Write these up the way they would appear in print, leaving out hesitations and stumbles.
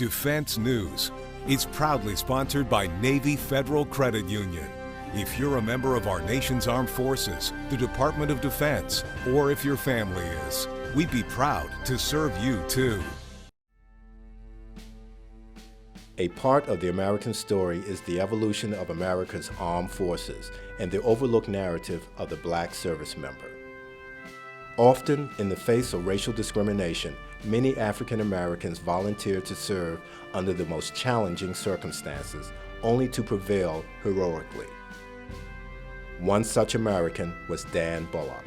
Defense News. It's proudly sponsored by Navy Federal Credit Union. If you're a member of our nation's armed forces, the Department of Defense, or if your family is, we'd be proud to serve you too. A part of the American story is the evolution of America's armed forces and the overlooked narrative of the black service member. Often, in the face of racial discrimination, many African Americans volunteered to serve under the most challenging circumstances, only to prevail heroically. One such American was Dan Bullock.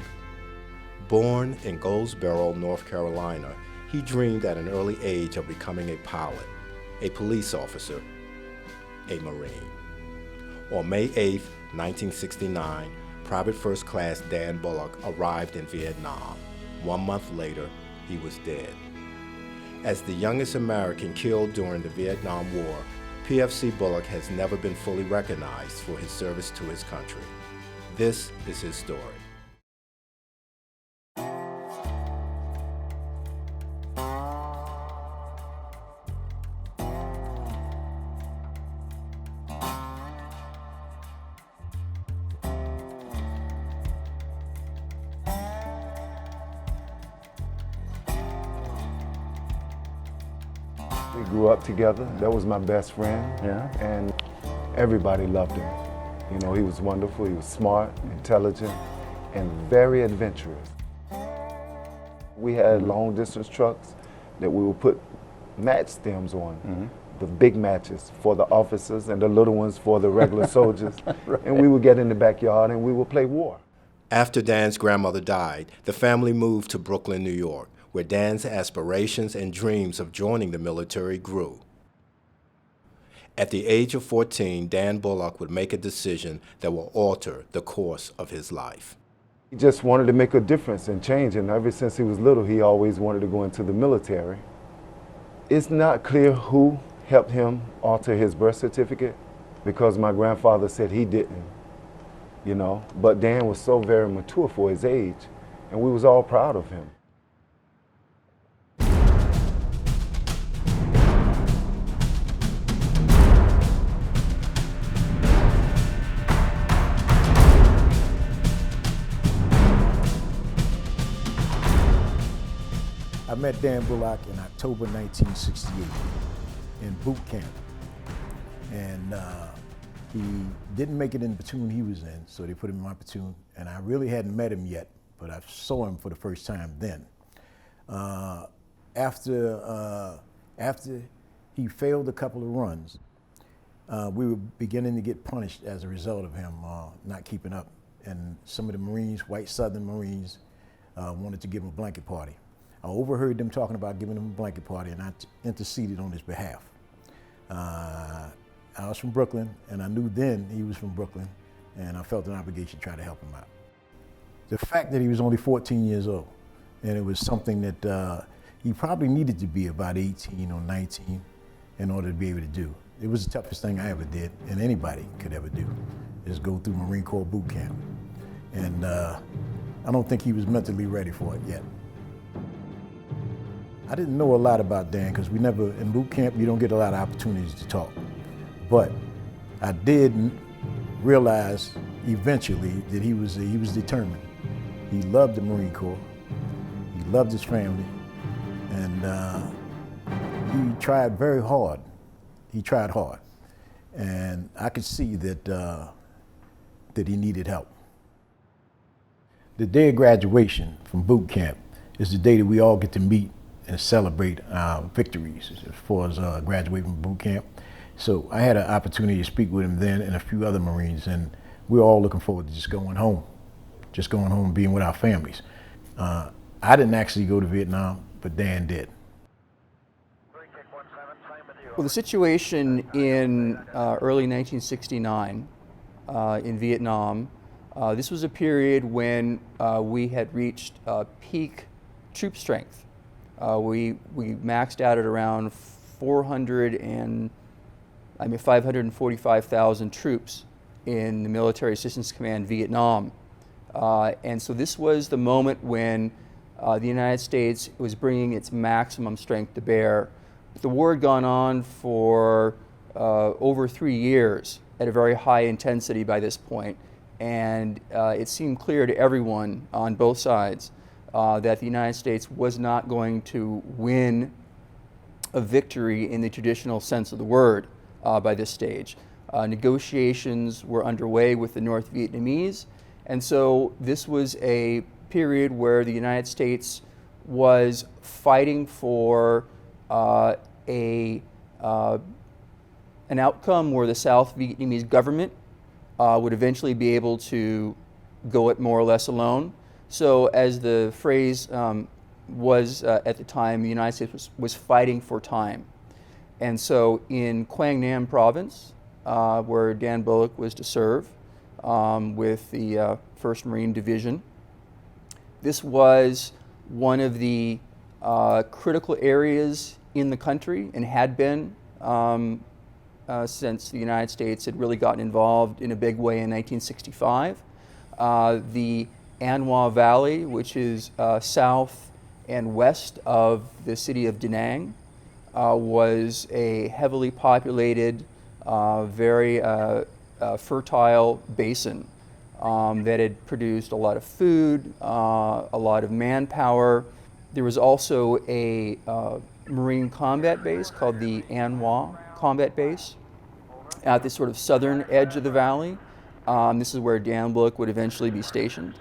Born in Goldsboro, North Carolina, he dreamed at an early age of becoming a pilot, a police officer, a Marine. On May 8, 1969, Private First Class Dan Bullock arrived in Vietnam. 1 month later, he was dead. As the youngest American killed during the Vietnam War, PFC Bullock has never been fully recognized for his service to his country. This is his story. We grew up together. That was my best friend. Yeah. And everybody loved him. You know, he was wonderful. He was smart, intelligent, and very adventurous. We had long distance trucks that we would put match stems on. The big matches for the officers and the little ones for the regular soldiers. Right. And we would get in the backyard and we would play war. After Dan's grandmother died, the family moved to Brooklyn, New York, where Dan's aspirations and dreams of joining the military grew. At the age of 14, Dan Bullock would make a decision that will alter the course of his life. He just wanted to make a difference and change, and ever since he was little, he always wanted to go into the military. It's not clear who helped him alter his birth certificate, because my grandfather said he didn't, you know, but Dan was so very mature for his age, and we was all proud of him. I met Dan Bullock in October 1968 in boot camp. And he didn't make it in the platoon he was in, so they put him in my platoon. And I really hadn't met him yet, but I saw him for the first time then. After he failed a couple of runs, we were beginning to get punished as a result of him not keeping up. And some of the Marines, white Southern Marines, wanted to give him a blanket party. I overheard them talking about giving him a blanket party, and I interceded on his behalf. I was from Brooklyn, and I knew then he was from Brooklyn, and I felt an obligation to try to help him out. The fact that he was only 14 years old, and it was something that he probably needed to be about 18 or 19 in order to be able to do. It was the toughest thing I ever did, and anybody could ever do, is go through Marine Corps boot camp. And I don't think he was mentally ready for it yet. I didn't know a lot about Dan because we never, in boot camp, you don't get a lot of opportunities to talk. But I did realize eventually that he was determined. He loved the Marine Corps, he loved his family, and he tried very hard. He tried hard. And I could see that, that he needed help. The day of graduation from boot camp is the day that we all get to meet and celebrate our victories as far as graduating from boot camp. So I had an opportunity to speak with him then and a few other Marines, and we were all looking forward to just going home and being with our families. I didn't actually go to Vietnam, but Dan did. Well, the situation in early 1969 in Vietnam, this was a period when we had reached peak troop strength. We maxed out at around 545,000 troops in the Military Assistance Command Vietnam. And so this was the moment when the United States was bringing its maximum strength to bear The war had gone on for over 3 years at a very high intensity by this point, and it seemed clear to everyone on both sides that the United States was not going to win a victory in the traditional sense of the word by this stage. Negotiations were underway with the North Vietnamese, and so this was a period where the United States was fighting for an outcome where the South Vietnamese government would eventually be able to go it more or less alone. So as the phrase was at the time, the United States was fighting for time. And so in Quang Nam province, where Dan Bullock was to serve with the 1st Marine Division, this was one of the critical areas in the country, and had been since the United States had really gotten involved in a big way in 1965. The An Hoa Valley, which is south and west of the city of Da Nang, was a heavily populated, very fertile basin that had produced a lot of food, a lot of manpower. There was also a Marine combat base called the An Hoa Combat Base at the sort of southern edge of the valley. This is where Dan Bullock would eventually be stationed.